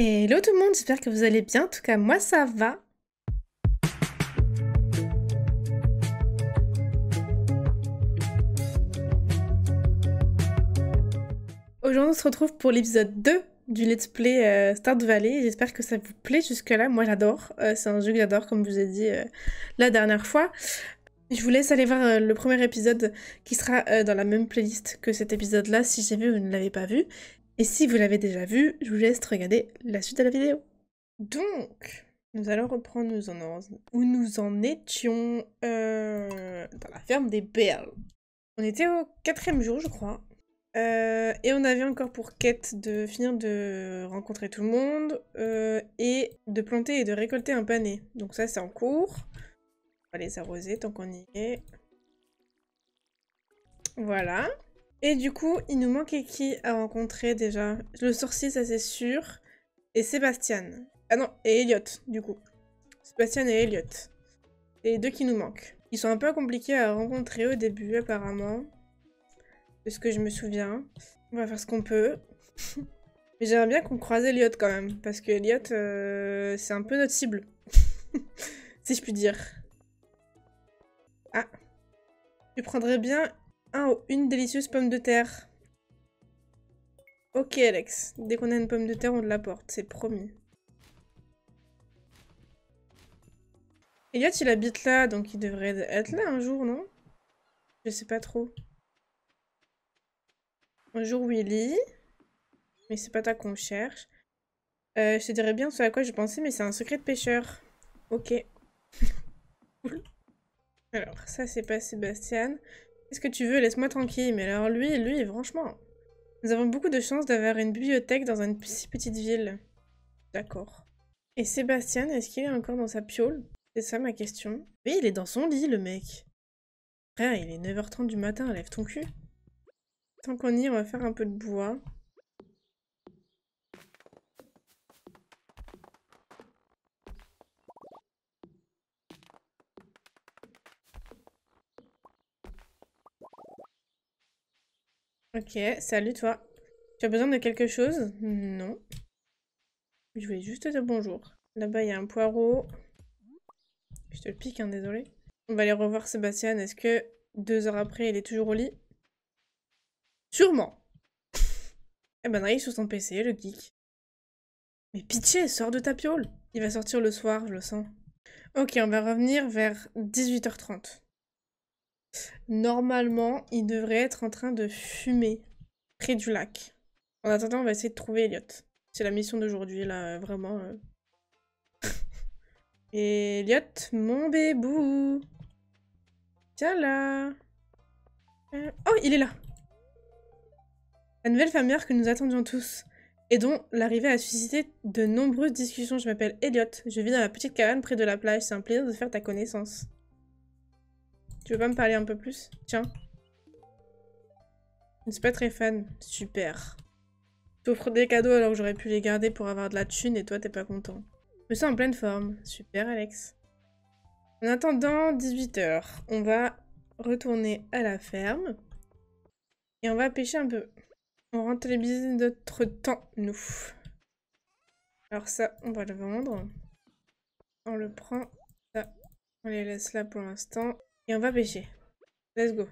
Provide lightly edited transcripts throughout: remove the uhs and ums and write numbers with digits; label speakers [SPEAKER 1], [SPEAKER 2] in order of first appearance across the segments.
[SPEAKER 1] Hello tout le monde, j'espère que vous allez bien. En tout cas, moi ça va. Aujourd'hui, on se retrouve pour l'épisode 2 du Let's Play Stardew Valley. J'espère que ça vous plaît jusque-là. Moi j'adore. C'est un jeu que j'adore, comme je vous ai dit la dernière fois. Je vous laisse aller voir le premier épisode qui sera dans la même playlist que cet épisode-là si jamais vous ne l'avez pas vu. Et si vous l'avez déjà vu, je vous laisse regarder la suite de la vidéo. Donc, nous allons reprendre où nous en étions dans la ferme des Berles. On était au 4e jour, je crois. Et on avait encore pour quête de finir de rencontrer tout le monde et de planter et de récolter un pané. Donc ça, c'est en cours. On va les arroser tant qu'on y est. Voilà. Et du coup, il nous manquait qui à rencontrer déjà? Le sorcier, ça c'est sûr. Et Sébastien. Ah non, et Elliot, du coup. Sébastien et Elliot. C'est les deux qui nous manquent. Ils sont un peu compliqués à rencontrer au début, apparemment. De ce que je me souviens. On va faire ce qu'on peut. Mais j'aimerais bien qu'on croise Elliot quand même. Parce que Elliot, c'est un peu notre cible. Si je puis dire. Ah. Tu prendrais bien un ou une délicieuse pomme de terre. Ok, Alex. Dès qu'on a une pomme de terre, on te l'apporte. C'est promis. Elliot, il habite là, donc il devrait être là un jour, non? Je sais pas trop. Bonjour Willy. Mais c'est pas toi qu'on cherche. Je te dirais bien ce à quoi je pensais, mais c'est un secret de pêcheur. Ok. Cool. Alors, ça c'est pas Sébastien. Qu'est-ce que tu veux? Laisse-moi tranquille. Mais alors lui, franchement... Nous avons beaucoup de chance d'avoir une bibliothèque dans une si petite ville. D'accord. Et Sébastien, est-ce qu'il est encore dans sa piole? C'est ça ma question. Oui, il est dans son lit, le mec. Frère, il est 9h30 du matin, lève ton cul. Tant qu'on y est, on va faire un peu de bois. Ok, salut toi. Tu as besoin de quelque chose? Non. Je voulais juste te dire bonjour. Là-bas, il y a un poireau. Je te le pique, hein, désolé. On va aller revoir Sébastien. Est-ce que 2 heures après, il est toujours au lit? Sûrement. Eh ben, il est sur son PC, le geek. Mais pitié, sors de ta piole. Il va sortir le soir, je le sens. Ok, on va revenir vers 18h30. Normalement, il devrait être en train de fumer près du lac. En attendant, on va essayer de trouver Elliot. C'est la mission d'aujourd'hui, là, vraiment. Elliot, mon bébou. Tiens là. Oh, il est là. La nouvelle fermière que nous attendions tous, et dont l'arrivée a suscité de nombreuses discussions. Je m'appelle Elliot, je vis dans la petite cabane près de la plage, c'est un plaisir de faire ta connaissance. Tu veux pas me parler un peu plus? Tiens. Je ne suis pas très fan. Super. T'offres des cadeaux alors que j'aurais pu les garder pour avoir de la thune et toi t'es pas content. Je me sens en pleine forme. Super Alex. En attendant 18h, on va retourner à la ferme. Et on va pêcher un peu. On rentabilise notre temps, nous. Alors ça, on va le vendre. On le prend. Ça, on les laisse là pour l'instant. Et on va pêcher. Let's go.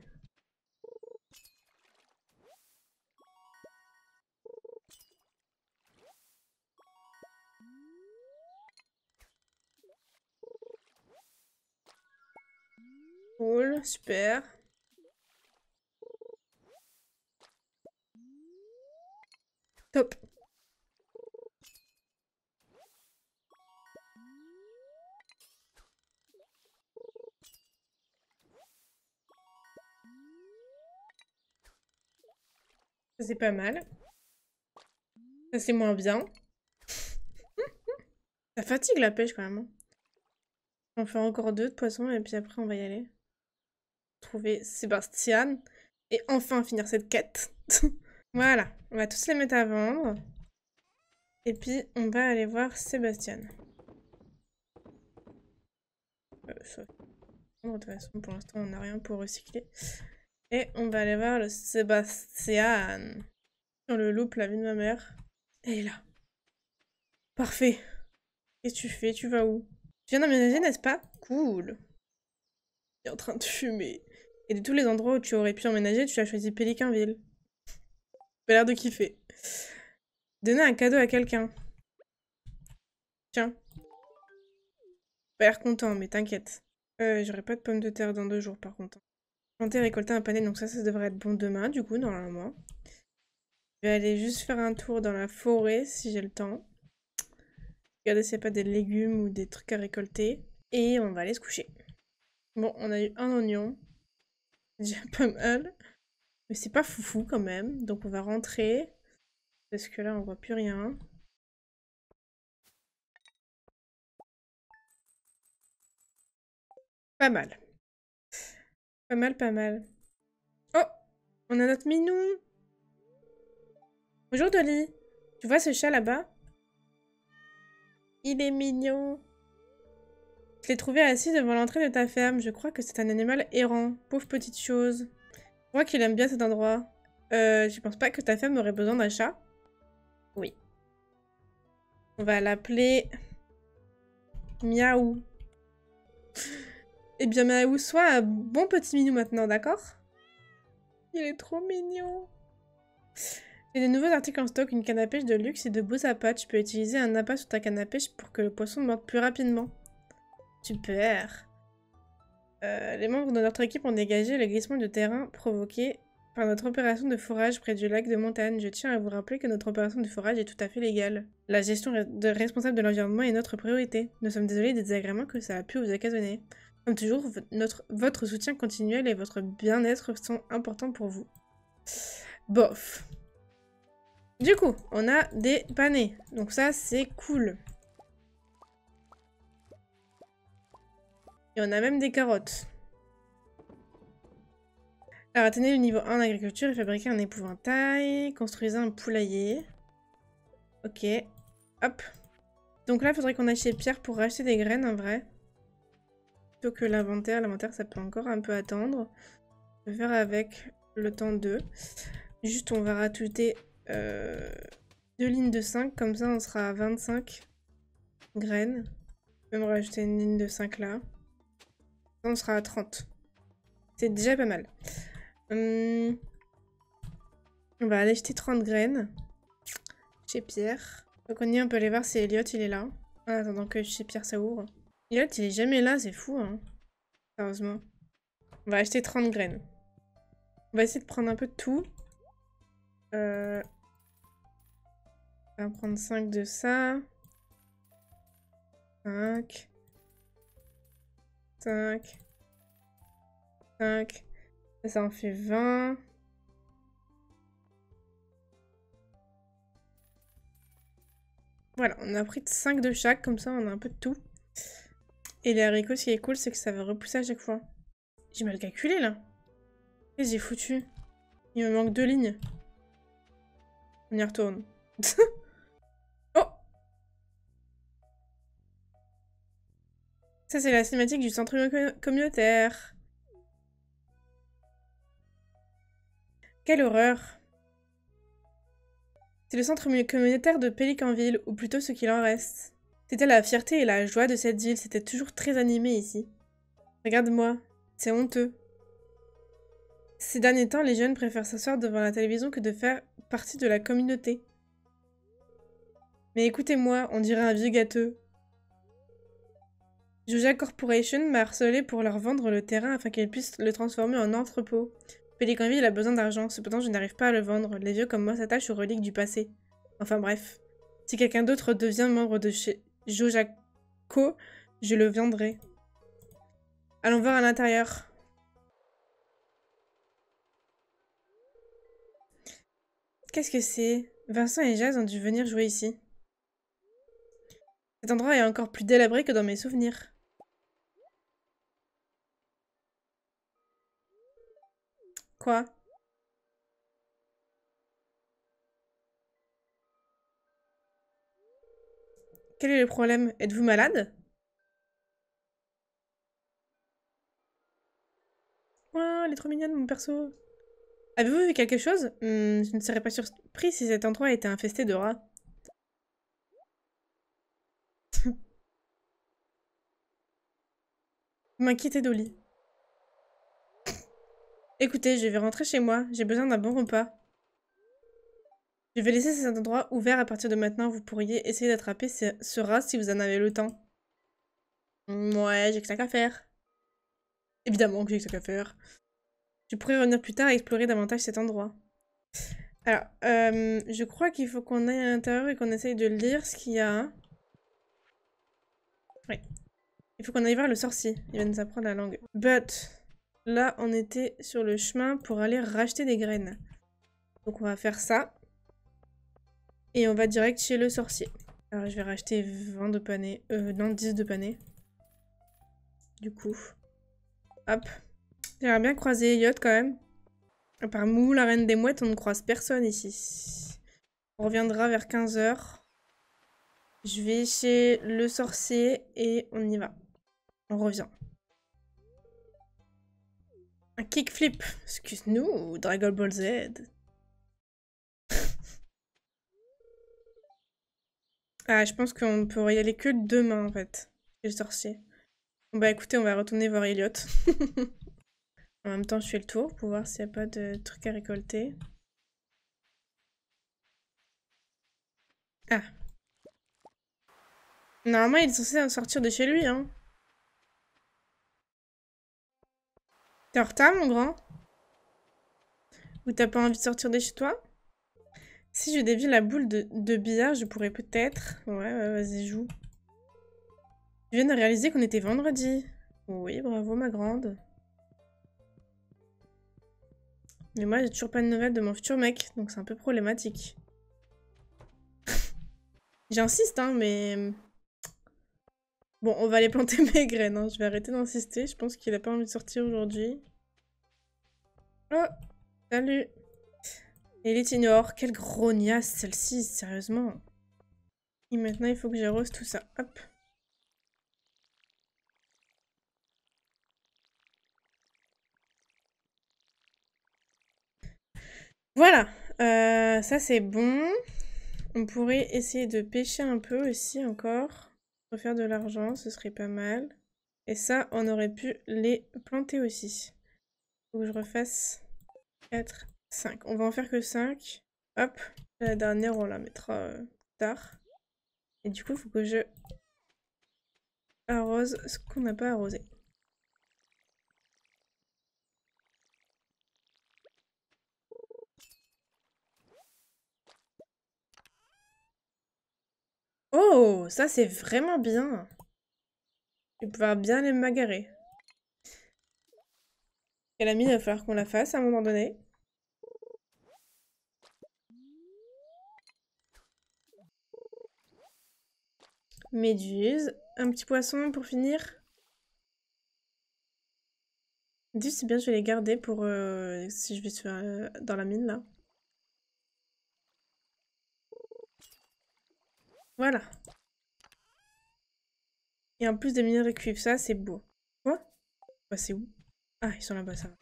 [SPEAKER 1] Cool, super. Top. Ça c'est pas mal. Ça c'est moins bien. Ça fatigue la pêche quand même, hein. On fait encore 2 de poissons et puis après on va y aller. Trouver Sébastien. Et enfin finir cette quête. Voilà, on va tous les mettre à vendre. Et puis on va aller voir Sébastien. Ça... De toute façon pour l'instant on n'a rien pour recycler. Et on va aller voir le Sébastien. Sur le loup, la vie de ma mère. Et là. Parfait. Qu'est-ce que tu fais? Tu vas où? Tu viens d'emménager, n'est-ce pas? Cool. Tu es en train de fumer. Et de tous les endroits où tu aurais pu emménager, tu as choisi Pélicanville. T'as l'air de kiffer. Donner un cadeau à quelqu'un. Tiens. Pas l'air content, mais t'inquiète. J'aurai pas de pommes de terre dans 2 jours, par contre. Planter, récolter un panier, donc ça devrait être bon demain, du coup, normalement. Je vais aller juste faire un tour dans la forêt, si j'ai le temps. Regarder s'il n'y a pas des légumes ou des trucs à récolter. Et on va aller se coucher. Bon, on a eu un oignon. C'est déjà pas mal. Mais c'est pas foufou quand même. Donc on va rentrer. Parce que là, on voit plus rien. Pas mal. Pas mal, pas mal. Oh! On a notre minou! Bonjour Dolly! Tu vois ce chat là-bas? Il est mignon! Je l'ai trouvé assis devant l'entrée de ta ferme. Je crois que c'est un animal errant. Pauvre petite chose. Je crois qu'il aime bien cet endroit. Je pense pas que ta ferme aurait besoin d'un chat. Oui. On va l'appeler... Miaou. Eh bien, Miaou, sois un bon petit minou maintenant, d'accord? Il est trop mignon. J'ai de nouveaux articles en stock, une canne à pêche de luxe et de beaux appâts. Tu peux utiliser un appât sur ta canne à pêche pour que le poisson morde plus rapidement. Super. Les membres de notre équipe ont dégagé le glissement de terrain provoqué par notre opération de forage près du lac de montagne. Je tiens à vous rappeler que notre opération de forage est tout à fait légale. La gestion responsable de l'environnement est notre priorité. Nous sommes désolés des désagréments que ça a pu vous occasionner. Comme toujours, votre soutien continuel et votre bien-être sont importants pour vous. Bof. Du coup, on a des panais. Donc ça, c'est cool. Et on a même des carottes. Alors, atteignez le niveau 1 d'agriculture et fabriquez un épouvantail. Construisez un poulailler. Ok. Hop. Donc là, il faudrait qu'on aille chez Pierre pour racheter des graines, en vrai. Plutôt que l'inventaire. L'inventaire, ça peut encore un peu attendre. Je vais faire avec le temps 2. Juste, on va rajouter 2 lignes de 5. Comme ça, on sera à 25 graines. Je vais me rajouter une ligne de 5 là. On sera à 30. C'est déjà pas mal. On va aller acheter 30 graines. Chez Pierre. Donc on peut aller voir si Elliot il est là. En attendant que chez Pierre ça ouvre. Elliot il est jamais là, c'est fou hein. Sérieusement. On va acheter 30 graines. On va essayer de prendre un peu de tout. On va prendre 5 de ça. 5. 5. 5. Ça en fait 20. Voilà, on a pris 5 de chaque, comme ça on a un peu de tout. Et les haricots, ce qui est cool, c'est que ça va repousser à chaque fois. J'ai mal calculé là. Qu'est-ce que j'ai foutu? Il me manque 2 lignes. On y retourne. Oh! Ça, c'est la cinématique du centre communautaire. Quelle horreur! C'est le centre communautaire de Pélicanville, ou plutôt ce qu'il en reste. C'était la fierté et la joie de cette ville, c'était toujours très animé ici. Regarde-moi, c'est honteux. Ces derniers temps, les jeunes préfèrent s'asseoir devant la télévision que de faire partie de la communauté. Mais écoutez-moi, on dirait un vieux gâteux. Joja Corporation m'a harcelé pour leur vendre le terrain afin qu'ils puissent le transformer en entrepôt. Pélicanville a besoin d'argent, cependant je n'arrive pas à le vendre. Les vieux comme moi s'attachent aux reliques du passé. Enfin bref. Si quelqu'un d'autre devient membre de chez Jojaco, je le viendrai. Allons voir à l'intérieur. Qu'est-ce que c'est? Vincent et Jazz ont dû venir jouer ici. Cet endroit est encore plus délabré que dans mes souvenirs. Quoi? Quel est le problème? Êtes-vous malade? Oh, elle est trop mignonne, mon perso. Avez-vous vu quelque chose? Je ne serais pas surpris si cet endroit était infesté de rats. M'inquiéter Dolly. Écoutez, je vais rentrer chez moi. J'ai besoin d'un bon repas. Je vais laisser cet endroit ouvert à partir de maintenant. Vous pourriez essayer d'attraper ce rat si vous en avez le temps. Ouais, j'ai que ça qu'à faire. Évidemment que j'ai que ça qu'à faire. Je pourrais revenir plus tard et explorer davantage cet endroit. Alors, je crois qu'il faut qu'on aille à l'intérieur et qu'on essaye de lire ce qu'il y a. Oui. Il faut qu'on aille voir le sorcier. Il va nous apprendre la langue. But, là, on était sur le chemin pour aller racheter des graines. Donc, on va faire ça. Et on va direct chez le sorcier. Alors, je vais racheter 20 de panais. Non, 10 de panais. Du coup. Hop. J'aimerais bien croiser Elliot quand même. À part Mou, la reine des mouettes, on ne croise personne ici. On reviendra vers 15 h. Je vais chez le sorcier et on y va. On revient. Un kickflip. Excuse-nous, Dragon Ball Z. Ah, je pense qu'on pourrait y aller que demain en fait. Chez le sorcier. Bon bah écoutez, on va retourner voir Elliot. En même temps, je fais le tour pour voir s'il n'y a pas de trucs à récolter. Ah. Normalement, il est censé sortir de chez lui, hein. T'es en retard, mon grand? Ou t'as pas envie de sortir de chez toi? Si je dévie la boule de billard, je pourrais peut-être... Ouais, vas-y, joue. Je viens de réaliser qu'on était vendredi. Oui, bravo, ma grande. Mais moi, j'ai toujours pas de nouvelles de mon futur mec, donc c'est un peu problématique. J'insiste, hein, mais... Bon, on va aller planter mes graines, hein. Je vais arrêter d'insister. Je pense qu'il a pas envie de sortir aujourd'hui. Oh, salut. Elitinor, quelle grognasse celle-ci, sérieusement. Et maintenant, il faut que j'arrose tout ça. Hop. Voilà. Ça, c'est bon. On pourrait essayer de pêcher un peu aussi encore. Pour faire de l'argent, ce serait pas mal. Et ça, on aurait pu les planter aussi. Faut que je refasse 4, 5. On va en faire que 5. Hop. La dernière, on la mettra tard. Et du coup, il faut que je arrose ce qu'on n'a pas arrosé. Oh, ça c'est vraiment bien. Je vais pouvoir bien les magarer. Et la mine, il va falloir qu'on la fasse à un moment donné. Méduse. Un petit poisson pour finir. Méduse, c'est bien, je vais les garder pour si je vais se faire dans la mine là. Voilà. Et en plus des minerais cuivre, ça c'est beau. Quoi? Bah, c'est où? Ah, ils sont là-bas, ça va.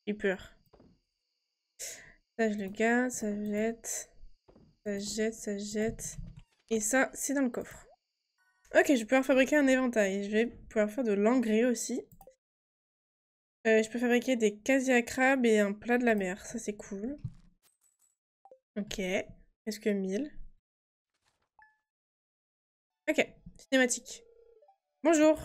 [SPEAKER 1] J'ai peur. Ça, je le garde, ça jette. Ça jette, ça jette. Et ça, c'est dans le coffre. Ok, je vais pouvoir fabriquer un éventail. Je vais pouvoir faire de l'engrais aussi. Je peux fabriquer des casiers à crabes et un plat de la mer. Ça, c'est cool. Ok. Est-ce que 1000? Ok. Cinématique. Bonjour.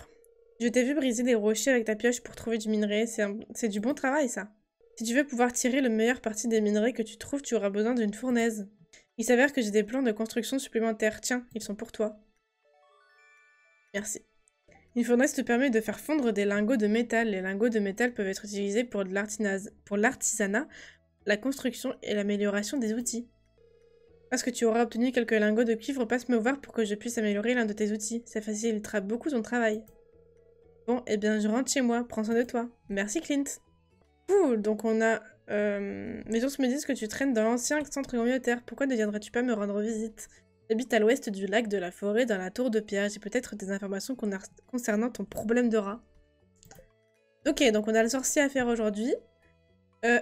[SPEAKER 1] Je t'ai vu briser des rochers avec ta pioche pour trouver du minerai. C'est du bon travail, ça. Si tu veux pouvoir tirer le meilleur parti des minerais que tu trouves, tu auras besoin d'une fournaise. Il s'avère que j'ai des plans de construction supplémentaires. Tiens, ils sont pour toi. Merci. Une fournaise te permet de faire fondre des lingots de métal. Les lingots de métal peuvent être utilisés pour l'artisanat, la construction et l'amélioration des outils. Lorsque tu auras obtenu quelques lingots de cuivre, passe me voir pour que je puisse améliorer l'un de tes outils. Ça facilitera beaucoup ton travail. Bon, eh bien, je rentre chez moi. Prends soin de toi. Merci, Clint. Cool, donc on a... Mes sources me disent que tu traînes dans l'ancien centre communautaire. Pourquoi ne viendrais-tu pas me rendre visite? J'habite à l'ouest du lac de la forêt, dans la tour de pierre. J'ai peut-être des informations concernant ton problème de rat. Ok, donc on a le sorcier à faire aujourd'hui.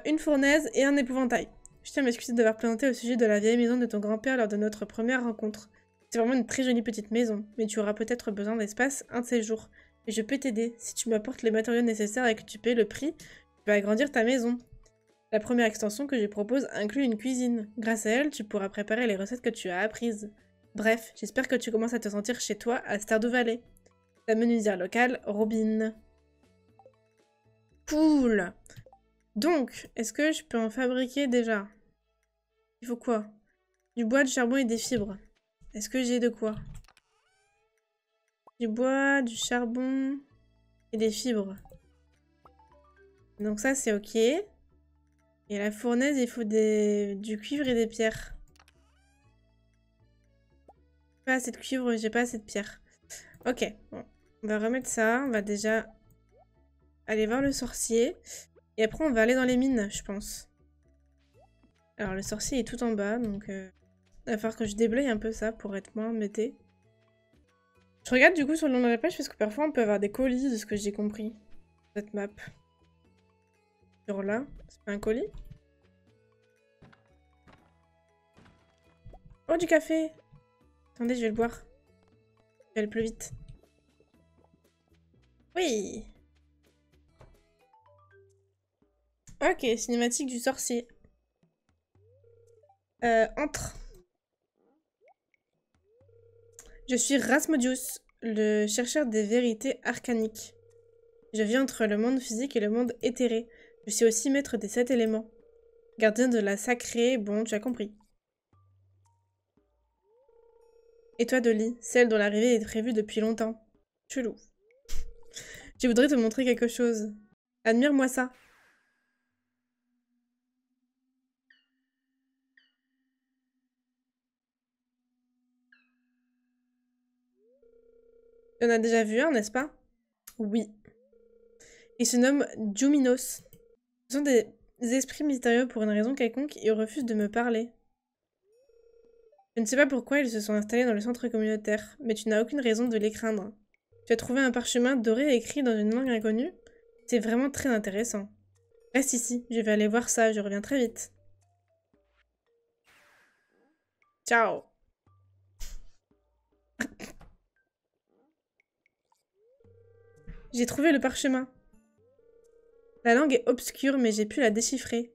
[SPEAKER 1] Une fournaise et un épouvantail. Je tiens à m'excuser d'avoir plaisanté au sujet de la vieille maison de ton grand-père lors de notre première rencontre. C'est vraiment une très jolie petite maison, mais tu auras peut-être besoin d'espace un de ces jours. Et je peux t'aider. Si tu m'apportes les matériaux nécessaires et que tu payes le prix, tu vas agrandir ta maison. La première extension que je propose inclut une cuisine. Grâce à elle, tu pourras préparer les recettes que tu as apprises. Bref, j'espère que tu commences à te sentir chez toi à Stardew Valley. Ta menuisière locale, Robin. Cool! Donc, est-ce que je peux en fabriquer déjà? Il faut quoi? Du bois, du charbon et des fibres. Est-ce que j'ai de quoi? Du bois, du charbon et des fibres. Donc ça, c'est ok. Et la fournaise, il faut du cuivre et des pierres. Pas assez de cuivre, j'ai pas assez de pierres. Ok, bon. On va remettre ça. On va déjà aller voir le sorcier. Et après, on va aller dans les mines, je pense. Alors, le sorcier est tout en bas, donc... il va falloir que je déblaye un peu ça pour être moins embêté. Je regarde du coup sur le nom de la page parce que parfois on peut avoir des colis de ce que j'ai compris. Cette map. Genre là, c'est pas un colis? Oh, du café! Attendez, je vais le boire. Je vais aller plus vite. Oui! Ok, cinématique du sorcier. Entre. Je suis Rasmodius, le chercheur des vérités arcaniques. Je vis entre le monde physique et le monde éthéré. Je suis aussi maître des 7 éléments. Gardien de la sacrée, bon, tu as compris. Et toi, Dolly, celle dont l'arrivée est prévue depuis longtemps. Chelou. Je voudrais te montrer quelque chose. Admire-moi ça. Tu en as déjà vu un, n'est-ce pas? Oui. Il se nomme Juminos. Ce sont des esprits mystérieux pour une raison quelconque et refusent de me parler. Je ne sais pas pourquoi ils se sont installés dans le centre communautaire, mais tu n'as aucune raison de les craindre. Tu as trouvé un parchemin doré écrit dans une langue inconnue? C'est vraiment très intéressant. Reste ici, je vais aller voir ça, je reviens très vite. Ciao. J'ai trouvé le parchemin. La langue est obscure, mais j'ai pu la déchiffrer.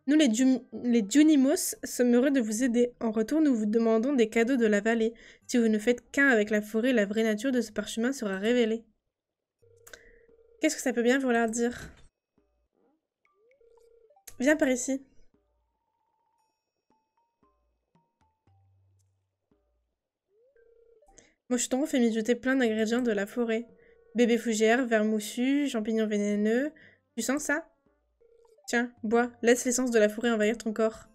[SPEAKER 1] Nous, les Junimos, sommes heureux de vous aider. En retour, nous vous demandons des cadeaux de la vallée. Si vous ne faites qu'un avec la forêt, la vraie nature de ce parchemin sera révélée. Qu'est-ce que ça peut bien vouloir dire? Viens par ici. Mocheton fait mijoter plein d'ingrédients de la forêt. Bébé fougère, verre moussu, champignons vénéneux. Tu sens ça? Tiens, bois, laisse l'essence de la forêt envahir ton corps.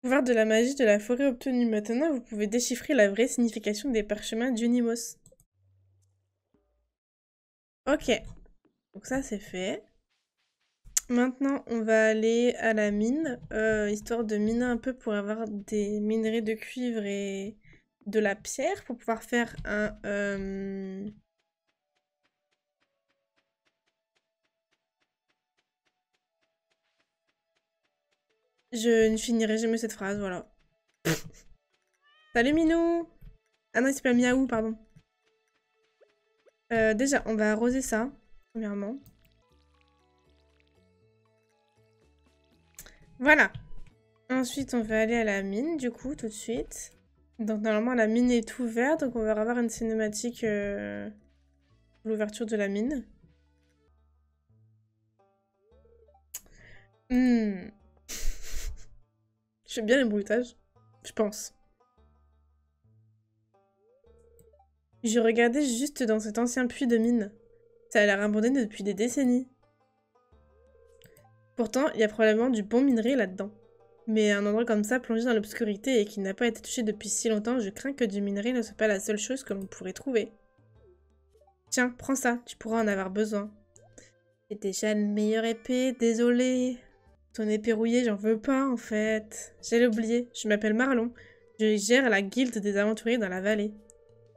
[SPEAKER 1] Pouvoir de la magie de la forêt obtenu. Maintenant, vous pouvez déchiffrer la vraie signification des parchemins d'Unimos. Ok. Donc ça, c'est fait. Maintenant, on va aller à la mine, histoire de miner un peu pour avoir des minerais de cuivre et de la pierre pour pouvoir faire un... Je ne finirai jamais cette phrase, voilà. Salut Minou! Ah non, il s'appelle Miaou, pardon. Déjà, on va arroser ça, premièrement. Voilà. Ensuite, on va aller à la mine, du coup, tout de suite. Donc, normalement, la mine est ouverte, donc on va avoir une cinématique pour l'ouverture de la mine. Je fais bien les bruitages, je pense. Je regardais juste dans cet ancien puits de mine. Ça a l'air abandonné depuis des décennies. Pourtant, il y a probablement du bon minerai là-dedans. Mais un endroit comme ça, plongé dans l'obscurité et qui n'a pas été touché depuis si longtemps, je crains que du minerai ne soit pas la seule chose que l'on pourrait trouver. Tiens, prends ça, tu pourras en avoir besoin. J'ai déjà une meilleure épée, désolé. Ton épée rouillée, j'en veux pas en fait. J'allais oublier, je m'appelle Marlon. Je gère la guilde des aventuriers dans la vallée.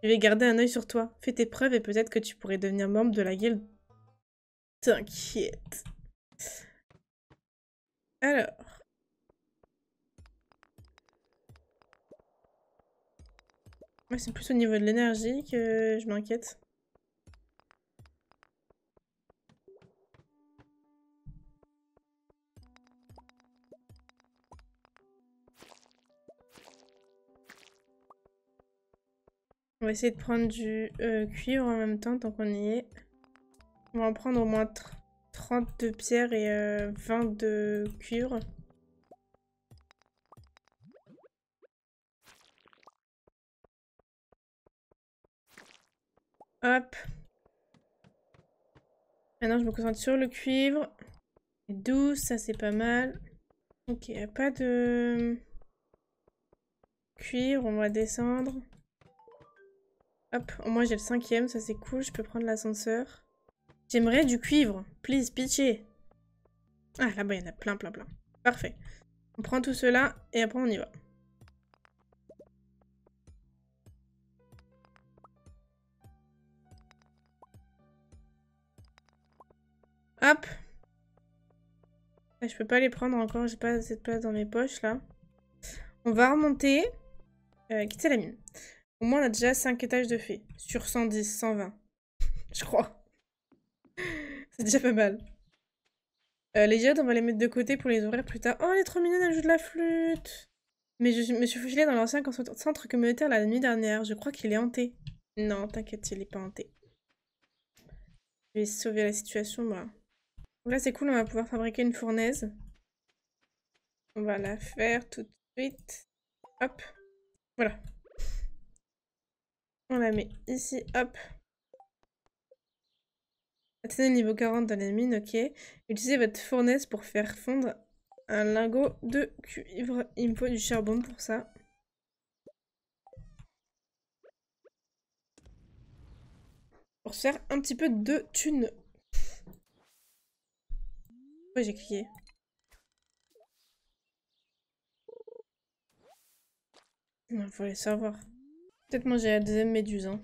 [SPEAKER 1] Je vais garder un œil sur toi. Fais tes preuves et peut-être que tu pourrais devenir membre de la guilde. T'inquiète. Alors. Moi, c'est plus au niveau de l'énergie que je m'inquiète. On va essayer de prendre du cuivre en même temps, tant qu'on y est. On va en prendre au moins 30 de pierre et 20 de cuivre. Hop. Maintenant, je me concentre sur le cuivre. 12, ça c'est pas mal. Ok, pas de cuivre, on va descendre. Hop, au moins j'ai le 5e, ça c'est cool, je peux prendre l'ascenseur. J'aimerais du cuivre, please, pitié. Ah, là-bas il y en a plein, plein, plein. Parfait. On prend tout cela et après on y va. Hop. Là, je peux pas les prendre encore, j'ai pas assez de place dans mes poches là. On va remonter. Quitter la mine. Au moins on a déjà 5 étages de fait. Sur 110, 120. Je crois. C'est déjà pas mal. Les jets, on va les mettre de côté pour les ouvrir plus tard. Oh, elle est trop mignonne, elle joue de la flûte. Mais je me suis faufilée dans l'ancien centre communautaire la nuit dernière. Je crois qu'il est hanté. Non, t'inquiète, il est pas hanté. Je vais sauver la situation, moi. Donc là, c'est cool, on va pouvoir fabriquer une fournaise. On va la faire tout de suite. Hop. Voilà. On la met ici, hop. Atteignez le niveau 40 dans les mines, ok. Utilisez votre fournaise pour faire fondre un lingot de cuivre. Il me faut du charbon pour ça. Pour se faire un petit peu de thunes. Ouais, j'ai cliqué. Il faut les savoir. Peut-être manger la deuxième méduse. Hein.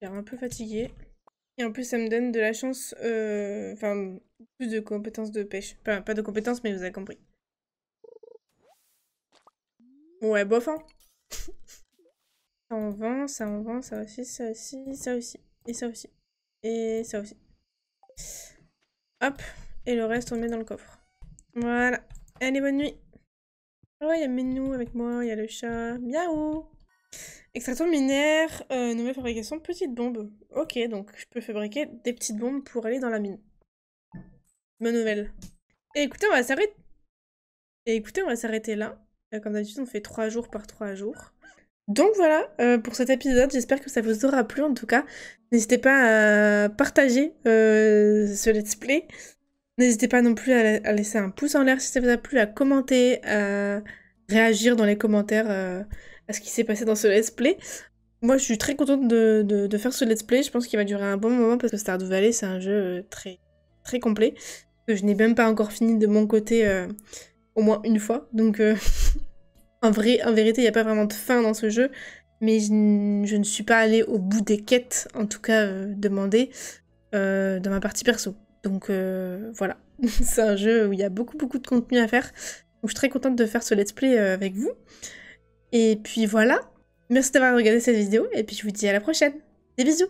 [SPEAKER 1] J'ai l'air un peu fatiguée. Et en plus, ça me donne de la chance. Enfin, plus de compétences de pêche. Enfin, pas de compétences, mais vous avez compris. Ouais, bof, hein. Ça en vend, ça en vend, ça aussi, ça aussi, ça aussi. Et ça aussi. Et ça aussi. Hop. Et le reste, on le met dans le coffre. Voilà. Allez, bonne nuit. Oh, il y a Menou avec moi, il y a le chat. Miaou. Extraction mineire, nouvelle fabrication, petite bombe. Ok, donc je peux fabriquer des petites bombes pour aller dans la mine. Bonne nouvelle. Et écoutez, on va s'arrêter. Là. Comme d'habitude, on fait 3 jours par 3 jours. Donc voilà, pour cet épisode, j'espère que ça vous aura plu en tout cas. N'hésitez pas à partager ce let's play. N'hésitez pas non plus à laisser un pouce en l'air si ça vous a plu, à commenter, à réagir dans les commentaires à ce qui s'est passé dans ce let's play. Moi, je suis très contente de faire ce let's play. Je pense qu'il va durer un bon moment parce que Stardew Valley, c'est un jeu très, très complet. Que je n'ai même pas encore fini de mon côté au moins une fois. Donc, en vérité, il n'y a pas vraiment de fin dans ce jeu. Mais je ne suis pas allée au bout des quêtes, en tout cas demandées, dans ma partie perso. Donc voilà, c'est un jeu où il y a beaucoup de contenu à faire. Donc je suis très contente de faire ce let's play avec vous. Et puis voilà, merci d'avoir regardé cette vidéo et puis je vous dis à la prochaine. Des bisous!